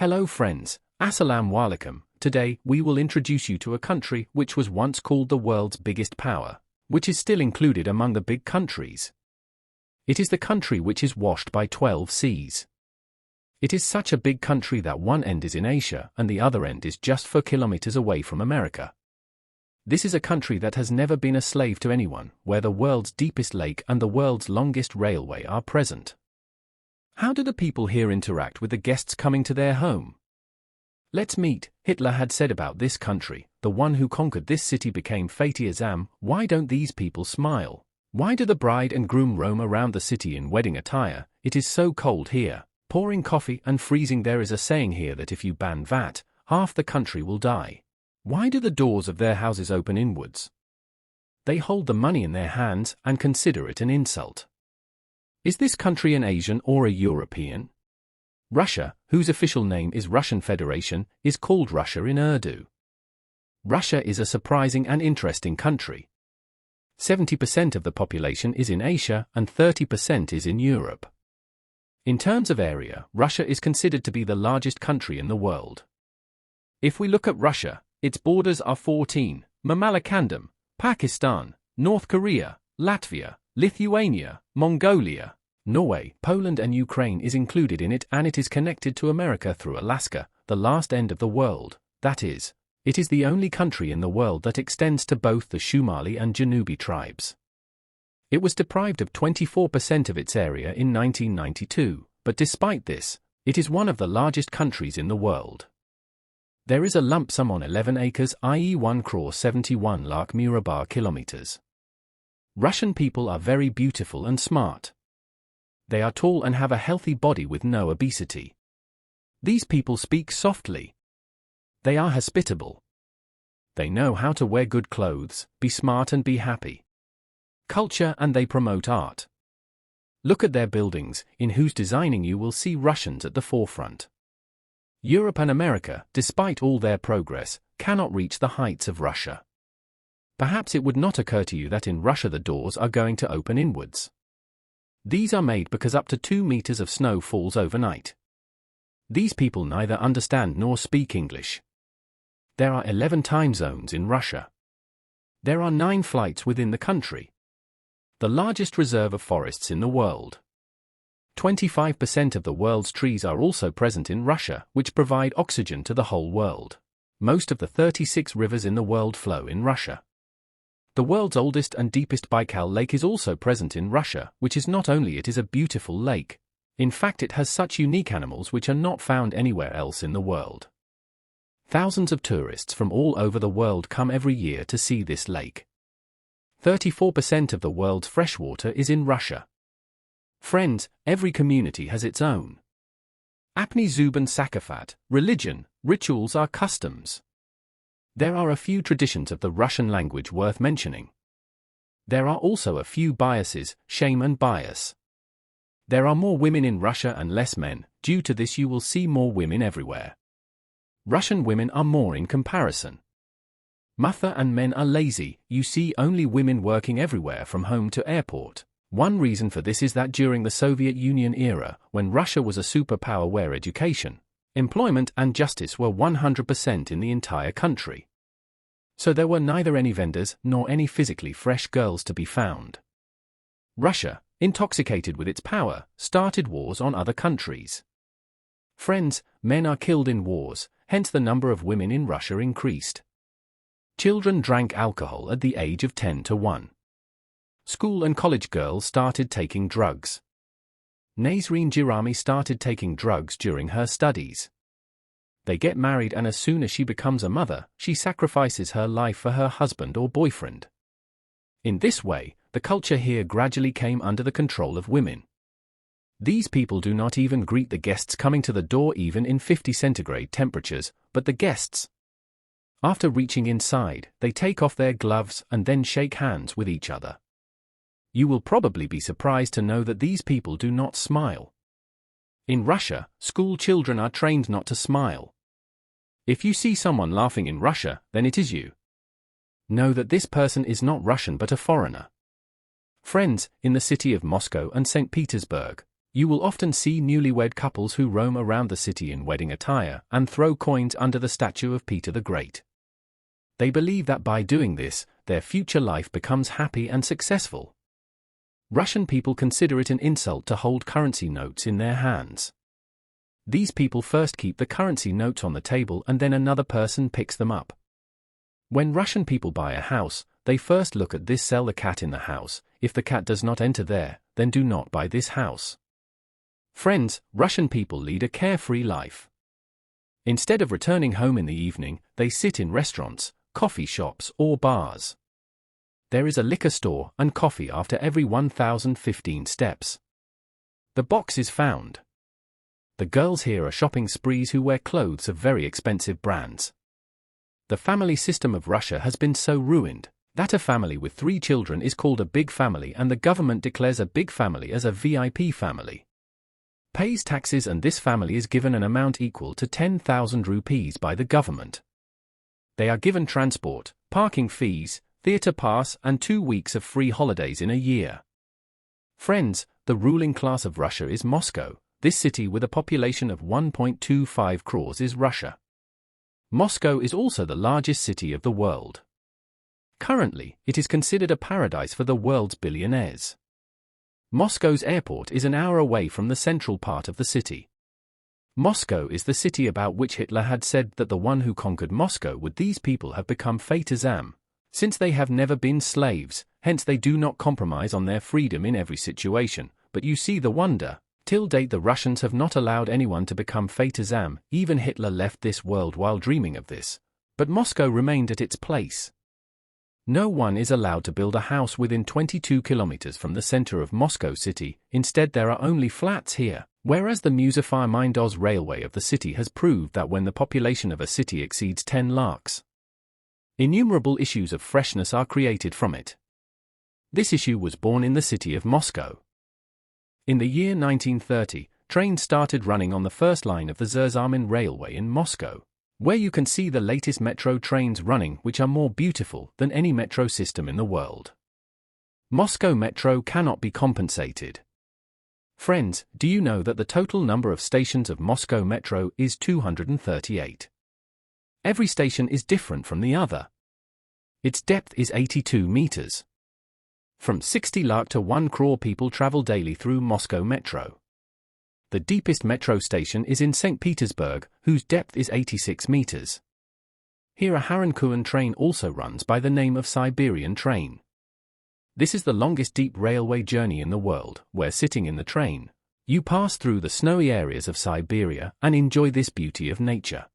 Hello friends, Assalamu alaikum. Today, we will introduce you to a country which was once called the world's biggest power, which is still included among the big countries. It is the country which is washed by 12 seas. It is such a big country that one end is in Asia and the other end is just 4 kilometers away from America. This is a country that has never been a slave to anyone, where the world's deepest lake and the world's longest railway are present. How do the people here interact with the guests coming to their home? Let's meet. Hitler had said about this country, the one who conquered this city became Fatih Azam. Why don't these people smile? Why do the bride and groom roam around the city in wedding attire? It is so cold here, pouring coffee and freezing. There is a saying here that if you ban that, half the country will die. Why do the doors of their houses open inwards? They hold the money in their hands and consider it an insult. Is this country an Asian or a European? Russia, whose official name is Russian Federation, is called Russia in Urdu. Russia is a surprising and interesting country. 70% of the population is in Asia and 30% is in Europe. In terms of area, Russia is considered to be the largest country in the world. If we look at Russia, its borders are 14, Mamalakandam, Pakistan, North Korea, Latvia, Lithuania, Mongolia, Norway, Poland and Ukraine is included in it, and it is connected to America through Alaska, the last end of the world. That is, it is the only country in the world that extends to both the Shumali and Janubi tribes. It was deprived of 24% of its area in 1992, but despite this, it is one of the largest countries in the world. There is a lump sum on 11 acres, i.e. 1,71 lakh murabba'u kilometers. Russian people are very beautiful and smart. They are tall and have a healthy body with no obesity. These people speak softly. They are hospitable. They know how to wear good clothes, be smart and be happy. Culture, and they promote art. Look at their buildings, in whose designing you will see Russians at the forefront. Europe and America, despite all their progress, cannot reach the heights of Russia. Perhaps it would not occur to you that in Russia the doors are going to open inwards. These are made because up to 2 meters of snow falls overnight. These people neither understand nor speak English. There are 11 time zones in Russia. There are 9 flights within the country. The largest reserve of forests in the world. 25% of the world's trees are also present in Russia, which provide oxygen to the whole world. Most of the 36 rivers in the world flow in Russia. The world's oldest and deepest Baikal Lake is also present in Russia, which is not only it is a beautiful lake, in fact it has such unique animals which are not found anywhere else in the world. Thousands of tourists from all over the world come every year to see this lake. 34% of the world's freshwater is in Russia. Friends, every community has its own Apni Zuban Sakafat, religion, rituals are customs. There are a few traditions of the Russian language worth mentioning. There are also a few biases, shame and bias. There are more women in Russia and less men. Due to this you will see more women everywhere. Russian women are more in comparison. Mutha and men are lazy. You see only women working everywhere from home to airport. One reason for this is that during the Soviet Union era, when Russia was a superpower where education, employment and justice were 100% in the entire country. So there were neither any vendors nor any physically fresh girls to be found. Russia, intoxicated with its power, started wars on other countries. Friends, men are killed in wars, hence the number of women in Russia increased. Children drank alcohol at the age of 10 to 1. School and college girls started taking drugs. Nazreen Jirami started taking drugs during her studies. They get married, and as soon as she becomes a mother, she sacrifices her life for her husband or boyfriend. In this way, the culture here gradually came under the control of women. These people do not even greet the guests coming to the door even in 50 centigrade temperatures, but the guests, after reaching inside, they take off their gloves and then shake hands with each other. You will probably be surprised to know that these people do not smile. In Russia, school children are trained not to smile. If you see someone laughing in Russia, then it is you. Know that this person is not Russian but a foreigner. Friends, in the city of Moscow and St. Petersburg, You will often see newlywed couples who roam around the city in wedding attire and throw coins under the statue of Peter the Great. They believe that by doing this, their future life becomes happy and successful. Russian people consider it an insult to hold currency notes in their hands. These people first keep the currency notes on the table and then another person picks them up. When Russian people buy a house, they first look at this: sell the cat in the house. If the cat does not enter there, then do not buy this house. Friends, Russian people lead a carefree life. Instead of returning home in the evening, they sit in restaurants, coffee shops or bars. There is a liquor store and coffee after every 1,015 steps. The box is found. The girls here are shopping sprees who wear clothes of very expensive brands. The family system of Russia has been so ruined that a family with 3 children is called a big family, and the government declares a big family as a VIP family. Pays taxes, and this family is given an amount equal to 10,000 rupees by the government. They are given transport, parking fees, theatre pass and 2 weeks of free holidays in a year. Friends, the ruling class of Russia is Moscow. This city with a population of 1.25 crores is Russia. Moscow is also the largest city of the world. Currently, it is considered a paradise for the world's billionaires. Moscow's airport is an hour away from the central part of the city. Moscow is the city about which Hitler had said that the one who conquered Moscow would. These people have become fatazam, since they have never been slaves, hence they do not compromise on their freedom in every situation. But you see the wonder. Till date the Russians have not allowed anyone to become fatazam. Even Hitler left this world while dreaming of this. But Moscow remained at its place. No one is allowed to build a house within 22 kilometers from the center of Moscow city. Instead there are only flats here, whereas the Musafir-Mindoz railway of the city has proved that when the population of a city exceeds 10 lakhs, innumerable issues of freshness are created from it. This issue was born in the city of Moscow. In the year 1930, trains started running on the first line of the Zerzamin railway in Moscow, where you can see the latest metro trains running, which are more beautiful than any metro system in the world. Moscow Metro cannot be compensated. Friends, do you know that the total number of stations of Moscow Metro is 238? Every station is different from the other. Its depth is 82 meters. From 60 lakh to 1 crore people travel daily through Moscow Metro. The deepest metro station is in St. Petersburg, whose depth is 86 meters. Here a Harankuan train also runs by the name of Siberian train. This is the longest deep railway journey in the world, where sitting in the train, you pass through the snowy areas of Siberia and enjoy this beauty of nature.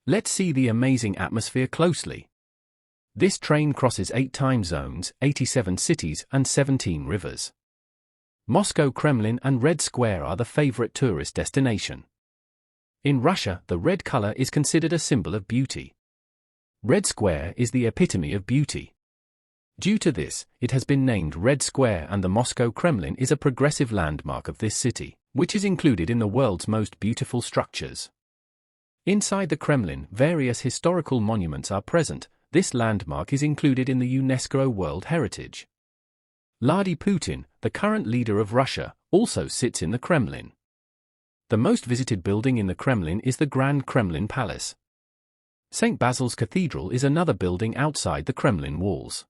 Let's see the amazing atmosphere closely. This train crosses 8 time zones, 87 cities and 17 rivers. Moscow Kremlin and Red Square are the favorite tourist destination. In Russia, the red color is considered a symbol of beauty. Red Square is the epitome of beauty. Due to this, it has been named Red Square, and the Moscow Kremlin is a progressive landmark of this city, which is included in the world's most beautiful structures. Inside the Kremlin, various historical monuments are present. This landmark is included in the UNESCO World Heritage. Vladimir Putin, the current leader of Russia, also sits in the Kremlin. The most visited building in the Kremlin is the Grand Kremlin Palace. St. Basil's Cathedral is another building outside the Kremlin walls.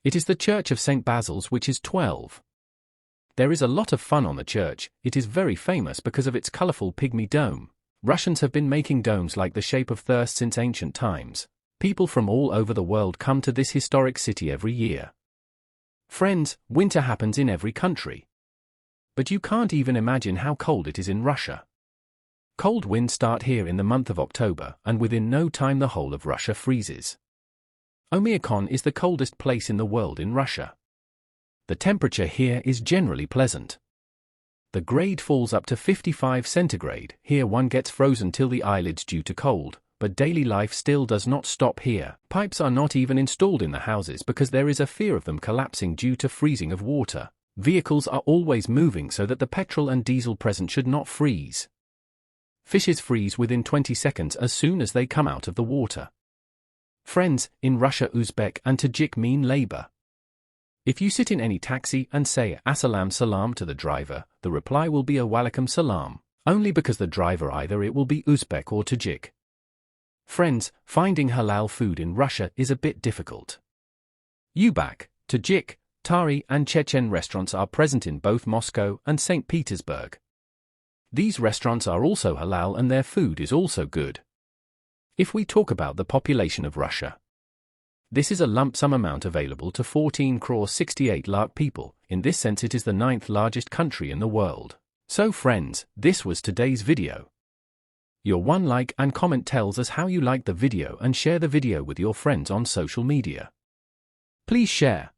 It is the Church of St. Basil's, which is 12. There is a lot of fun on the church. It is very famous because of its colorful pygmy dome. Russians have been making domes like the shape of thirst since ancient times. People from all over the world come to this historic city every year. Friends, winter happens in every country. But you can't even imagine how cold it is in Russia. Cold winds start here in the month of October, and within no time the whole of Russia freezes. Oymyakon is the coldest place in the world in Russia. The temperature here is generally pleasant. The grade falls up to 55 centigrade. Here one gets frozen till the eyelids due to cold. But daily life still does not stop here. Pipes are not even installed in the houses because there is a fear of them collapsing due to freezing of water. Vehicles are always moving so that the petrol and diesel present should not freeze. Fishes freeze within 20 seconds as soon as they come out of the water. Friends, in Russia Uzbek and Tajik mean labor. If you sit in any taxi and say Assalam Salam to the driver, the reply will be a Walaikum Salam, only because the driver either it will be Uzbek or Tajik. Friends, finding halal food in Russia is a bit difficult. Uzbek, Tajik, Tari and Chechen restaurants are present in both Moscow and St. Petersburg. These restaurants are also halal and their food is also good. If we talk about the population of Russia, this is a lump sum amount available to 14 crore 68 lakh people. In this sense it is the 9th largest country in the world. So friends, this was today's video. Your one like and comment tells us how you like the video and share the video with your friends on social media. Please share,